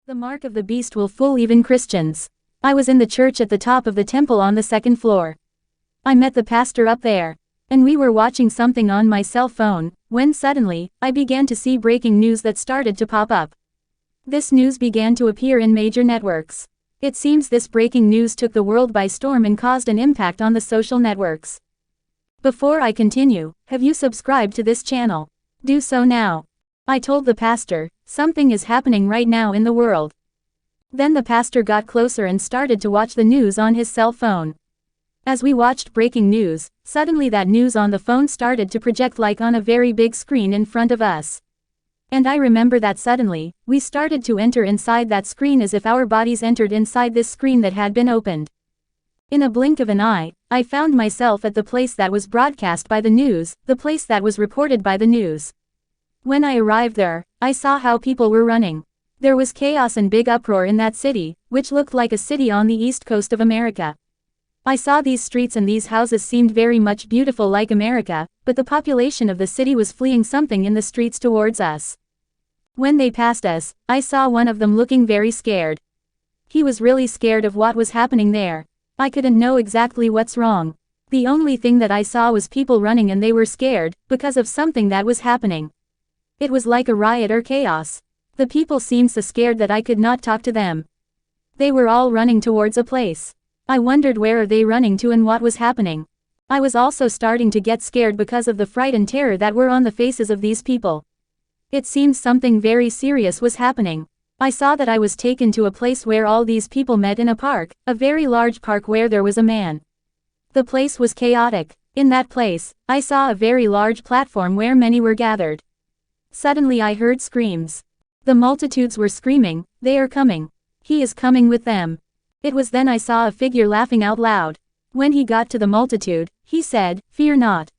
The mark of the beast will fool even Christians. I was in the church at the top of the temple on the second floor. I met the pastor up there, and we were watching something on my cell phone, when suddenly, I began to see breaking news that started to pop up. This news began to appear in major networks. It seems this breaking news took the world by storm and caused an impact on the social networks. Before I continue, have you subscribed to this channel? Do so now. I told the pastor, something is happening right now in the world. Then the pastor got closer and started to watch the news on his cell phone. As we watched breaking news, suddenly that news on the phone started to project like on a very big screen in front of us. And I remember that suddenly, we started to enter inside that screen as if our bodies entered inside this screen that had been opened. In a blink of an eye, I found myself at the place that was broadcast by the news, the place that was reported by the news. When I arrived there, I saw how people were running. There was chaos and big uproar in that city, which looked like a city on the east coast of America. I saw these streets and these houses seemed very much beautiful like America, but the population of the city was fleeing something in the streets towards us. When they passed us, I saw one of them looking very scared. He was really scared of what was happening there. I couldn't know exactly what's wrong. The only thing that I saw was people running and they were scared, because of something that was happening. It was like a riot or chaos. The people seemed so scared that I could not talk to them. They were all running towards a place. I wondered where are they running to and what was happening. I was also starting to get scared because of the fright and terror that were on the faces of these people. It seemed something very serious was happening. I saw that I was taken to a place where all these people met in a park, a very large park where there was a man. The place was chaotic. In that place, I saw a very large platform where many were gathered. Suddenly I heard screams. The multitudes were screaming, "They are coming. He is coming with them." It was then I saw a figure laughing out loud. When he got to the multitude, he said, "Fear not.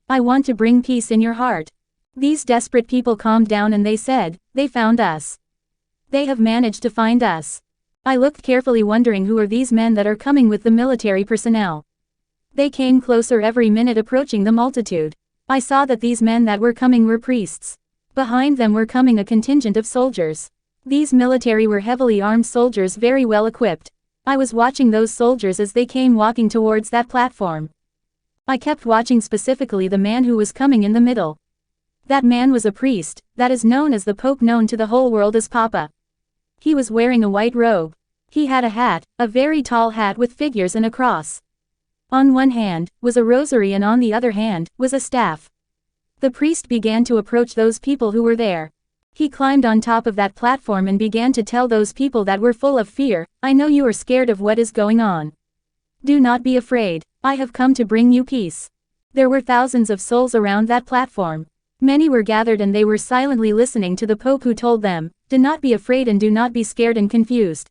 I want to bring peace in your heart." These desperate people calmed down and they said, "They found us. They have managed to find us." I looked carefully wondering who are these men that are coming with the military personnel. They came closer every minute approaching the multitude. I saw that these men that were coming were priests. Behind them were coming a contingent of soldiers. These military were heavily armed soldiers very well equipped. I was watching those soldiers as they came walking towards that platform. I kept watching specifically the man who was coming in the middle. That man was a priest, that is known as the Pope, known to the whole world as Papa. He was wearing a white robe. He had a hat, a very tall hat with figures and a cross. On one hand, was a rosary and on the other hand, was a staff. The priest began to approach those people who were there. He climbed on top of that platform and began to tell those people that were full of fear, "I know you are scared of what is going on. Do not be afraid. I have come to bring you peace." There were thousands of souls around that platform. Many were gathered and they were silently listening to the Pope who told them, "Do not be afraid and do not be scared and confused.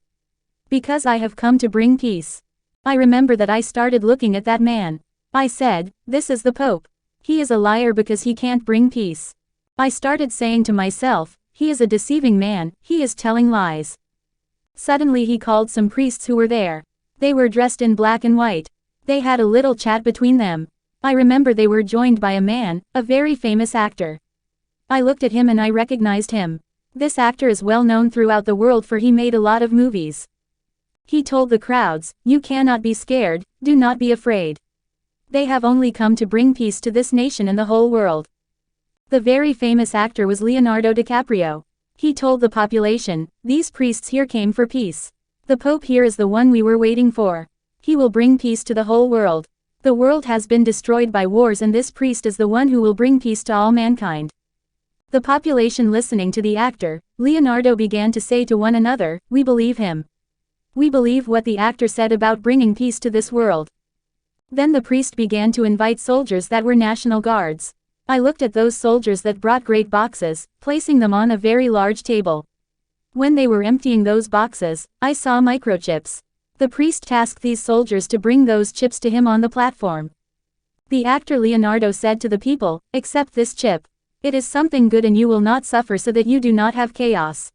Because I have come to bring peace." I remember that I started looking at that man. I said, "This is the Pope. He is a liar because he can't bring peace." I started saying to myself, "He is a deceiving man, he is telling lies." Suddenly he called some priests who were there. They were dressed in black and white. They had a little chat between them. I remember they were joined by a man, a very famous actor. I looked at him and I recognized him. This actor is well known throughout the world for he made a lot of movies. He told the crowds, "You cannot be scared, do not be afraid. They have only come to bring peace to this nation and the whole world." The very famous actor was Leonardo DiCaprio. He told the population, "These priests here came for peace. The Pope here is the one we were waiting for. He will bring peace to the whole world. The world has been destroyed by wars and this priest is the one who will bring peace to all mankind." The population listening to the actor, Leonardo, began to say to one another, "We believe him. We believe what the actor said about bringing peace to this world." Then the priest began to invite soldiers that were National Guards. I looked at those soldiers that brought great boxes, placing them on a very large table. When they were emptying those boxes, I saw microchips. The priest tasked these soldiers to bring those chips to him on the platform. The actor Leonardo said to the people, "Accept this chip. It is something good and you will not suffer so that you do not have chaos.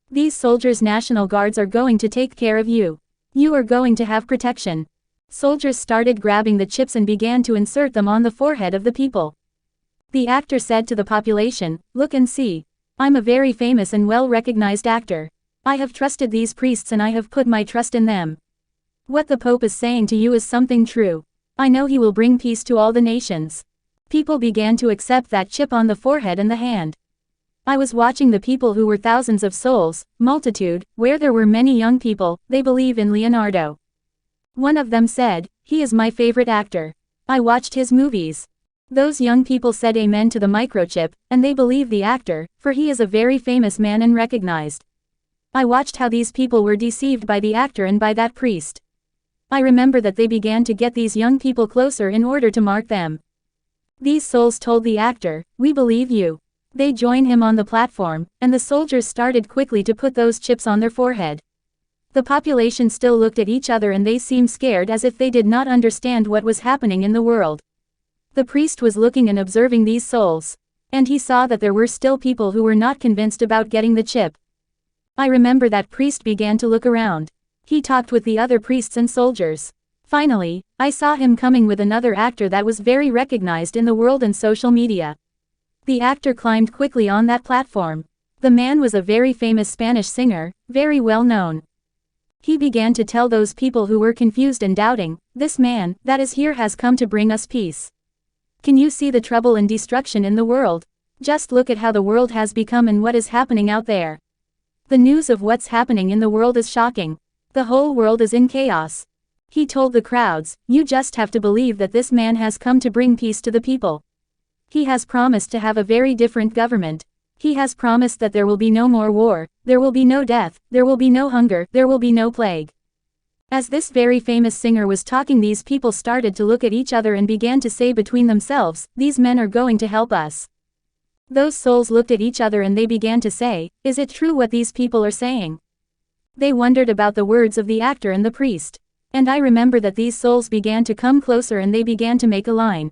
These soldiers, National Guards, are going to take care of you. You are going to have protection." Soldiers started grabbing the chips and began to insert them on the forehead of the people. The actor said to the population, "Look and see. I'm a very famous and well-recognized actor. I have trusted these priests and I have put my trust in them. What the Pope is saying to you is something true. I know he will bring peace to all the nations. People began to accept that chip on the forehead and the hand. I was watching the people who were thousands of souls, multitude, where there were many young people, they believe in Leonardo. One of them said, "He is my favorite actor. I watched his movies." Those young people said amen to the microchip, and they believe the actor, for he is a very famous man and recognized. I watched how these people were deceived by the actor and by that priest. I remember that they began to get these young people closer in order to mark them. These souls told the actor, "We believe you." They joined him on the platform, and the soldiers started quickly to put those chips on their forehead. The population still looked at each other and they seemed scared as if they did not understand what was happening in the world. The priest was looking and observing these souls. And he saw that there were still people who were not convinced about getting the chip. I remember that priest began to look around. He talked with the other priests and soldiers. Finally, I saw him coming with another actor that was very recognized in the world and social media. The actor climbed quickly on that platform. The man was a very famous Spanish singer, very well known. He began to tell those people who were confused and doubting, "This man that is here has come to bring us peace. Can you see the trouble and destruction in the world? Just look at how the world has become and what is happening out there. The news of what's happening in the world is shocking. The whole world is in chaos." He told the crowds, "You just have to believe that this man has come to bring peace to the people. He has promised to have a very different government. He has promised that there will be no more war, there will be no death, there will be no hunger, there will be no plague." As this very famous singer was talking, these people started to look at each other and began to say between themselves, "These men are going to help us." Those souls looked at each other and they began to say, "Is it true what these people are saying?" They wondered about the words of the actor and the priest. And I remember that these souls began to come closer and they began to make a line.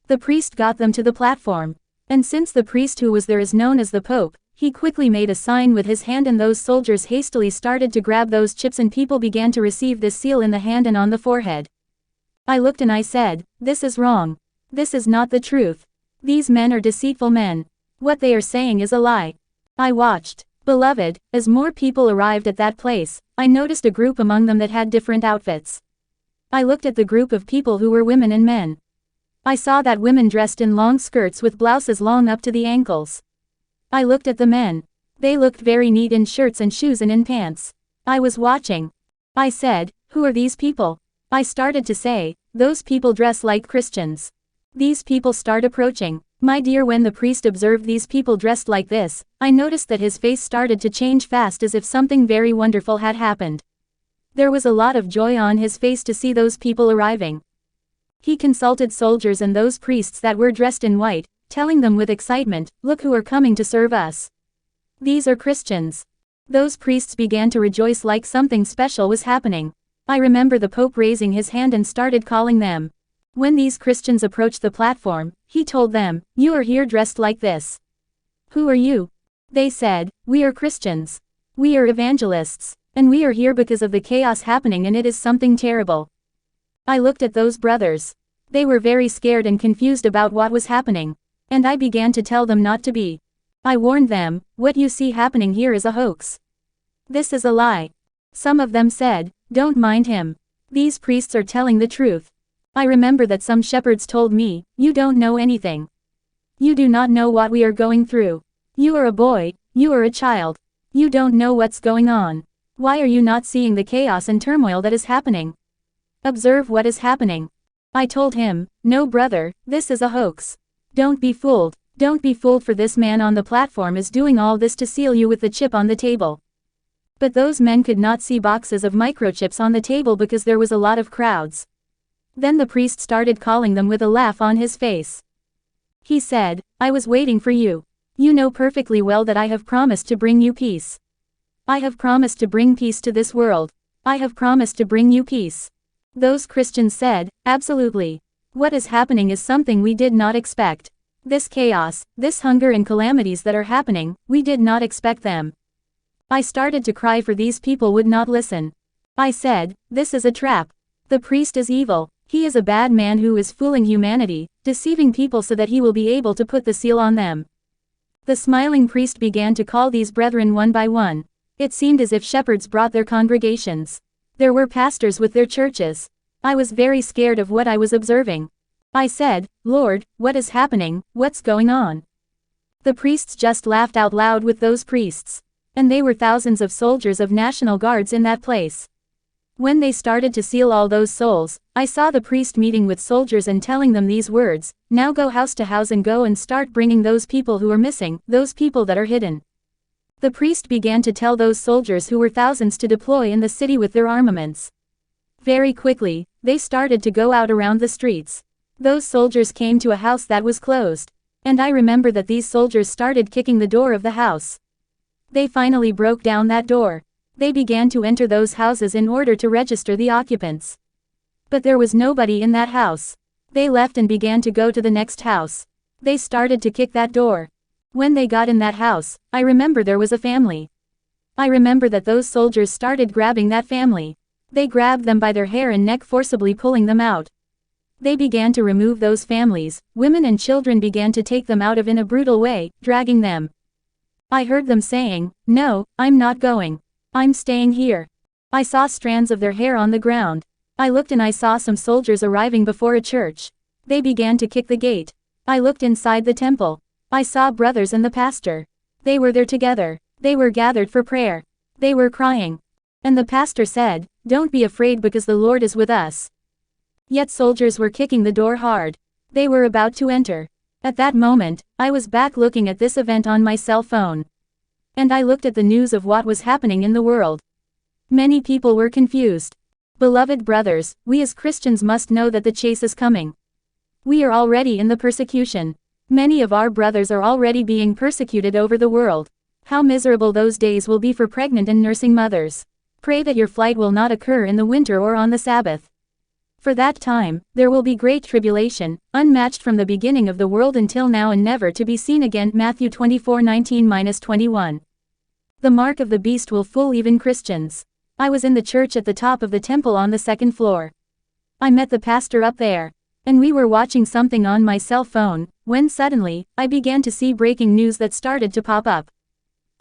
The priest got them to the platform. And since the priest who was there is known as the Pope, he quickly made a sign with his hand and those soldiers hastily started to grab those chips and people began to receive this seal in the hand and on the forehead. I looked and I said, "This is wrong. This is not the truth. These men are deceitful men. What they are saying is a lie." I watched. Beloved, as more people arrived at that place, I noticed a group among them that had different outfits. I looked at the group of people who were women and men. I saw that women dressed in long skirts with blouses long up to the ankles. I looked at the men. They looked very neat in shirts and shoes and in pants. I was watching. I said, "Who are these people?" I started to say, "Those people dress like Christians." These people start approaching. My dear, when the priest observed these people dressed like this, I noticed that his face started to change fast as if something very wonderful had happened. There was a lot of joy on his face to see those people arriving. He consulted soldiers and those priests that were dressed in white, telling them with excitement, "Look who are coming to serve us. These are Christians." Those priests began to rejoice like something special was happening. I remember the Pope raising his hand and started calling them. When these Christians approached the platform, he told them, "You are here dressed like this. Who are you?" They said, "We are Christians. We are evangelists. And we are here because of the chaos happening and it is something terrible." I looked at those brothers. They were very scared and confused about what was happening. And I began to tell them not to be. I warned them, "What you see happening here is a hoax. This is a lie." Some of them said, "Don't mind him. These priests are telling the truth." I remember that some shepherds told me, "You don't know anything. You do not know what we are going through. You are a boy, you are a child. You don't know what's going on. Why are you not seeing the chaos and turmoil that is happening? Observe what is happening." I told him, "No brother, this is a hoax. Don't be fooled. Don't be fooled, for this man on the platform is doing all this to seal you with the chip on the table." But those men could not see boxes of microchips on the table because there was a lot of crowds. Then the priest started calling them with a laugh on his face. He said, "I was waiting for you. You know perfectly well that I have promised to bring you peace. I have promised to bring peace to this world. I have promised to bring you peace." Those Christians said, "Absolutely. What is happening is something we did not expect. This chaos, this hunger and calamities that are happening, we did not expect them." I started to cry, for these people would not listen. I said, "This is a trap. The priest is evil. He is a bad man who is fooling humanity, deceiving people so that he will be able to put the seal on them." The smiling priest began to call these brethren one by one. It seemed as if shepherds brought their congregations. There were pastors with their churches. I was very scared of what I was observing. I said, "Lord, what is happening, what's going on?" The priests just laughed out loud with those priests. And they were thousands of soldiers of National Guards in that place. When they started to seal all those souls, I saw the priest meeting with soldiers and telling them these words, "Now go house to house and go and start bringing those people who are missing, those people that are hidden." The priest began to tell those soldiers who were thousands to deploy in the city with their armaments. Very quickly, they started to go out around the streets. Those soldiers came to a house that was closed. And I remember that these soldiers started kicking the door of the house. They finally broke down that door. They began to enter those houses in order to register the occupants. But there was nobody in that house. They left and began to go to the next house. They started to kick that door. When they got in that house, I remember there was a family. I remember that those soldiers started grabbing that family. They grabbed them by their hair and neck, forcibly pulling them out. They began to remove those families. Women and children began to take them out of in a brutal way, dragging them. I heard them saying, "No, I'm not going. I'm staying here." I saw strands of their hair on the ground. I looked and I saw some soldiers arriving before a church. They began to kick the gate. I looked inside the temple. I saw brothers and the pastor. They were there together. They were gathered for prayer. They were crying. And the pastor said, "Don't be afraid because the Lord is with us." Yet soldiers were kicking the door hard. They were about to enter. At that moment, I was back looking at this event on my cell phone. And I looked at the news of what was happening in the world. Many people were confused. Beloved brothers, we as Christians must know that the chase is coming. We are already in the persecution. Many of our brothers are already being persecuted over the world. How miserable those days will be for pregnant and nursing mothers. Pray that your flight will not occur in the winter or on the Sabbath. For that time, there will be great tribulation, unmatched from the beginning of the world until now and never to be seen again. Matthew 24:19-21. The mark of the beast will fool even Christians. I was in the church at the top of the temple on the second floor. I met the pastor up there. And we were watching something on my cell phone, when suddenly, I began to see breaking news that started to pop up.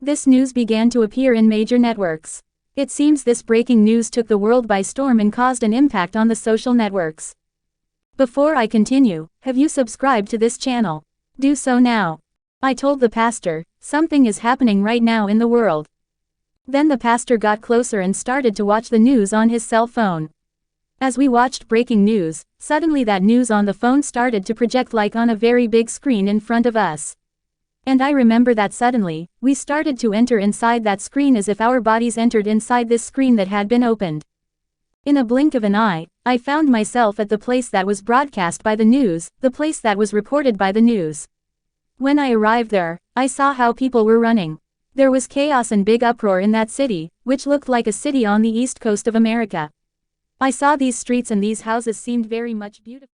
This news began to appear in major networks. It seems this breaking news took the world by storm and caused an impact on the social networks. Before I continue, have you subscribed to this channel? Do so now. I told the pastor, something is happening right now in the world. Then the pastor got closer and started to watch the news on his cell phone. As we watched breaking news, suddenly that news on the phone started to project like on a very big screen in front of us. And I remember that suddenly, we started to enter inside that screen as if our bodies entered inside this screen that had been opened. In a blink of an eye, I found myself at the place that was broadcast by the news, the place that was reported by the news. When I arrived there, I saw how people were running. There was chaos and big uproar in that city, which looked like a city on the east coast of America. I saw these streets and these houses seemed very much beautiful.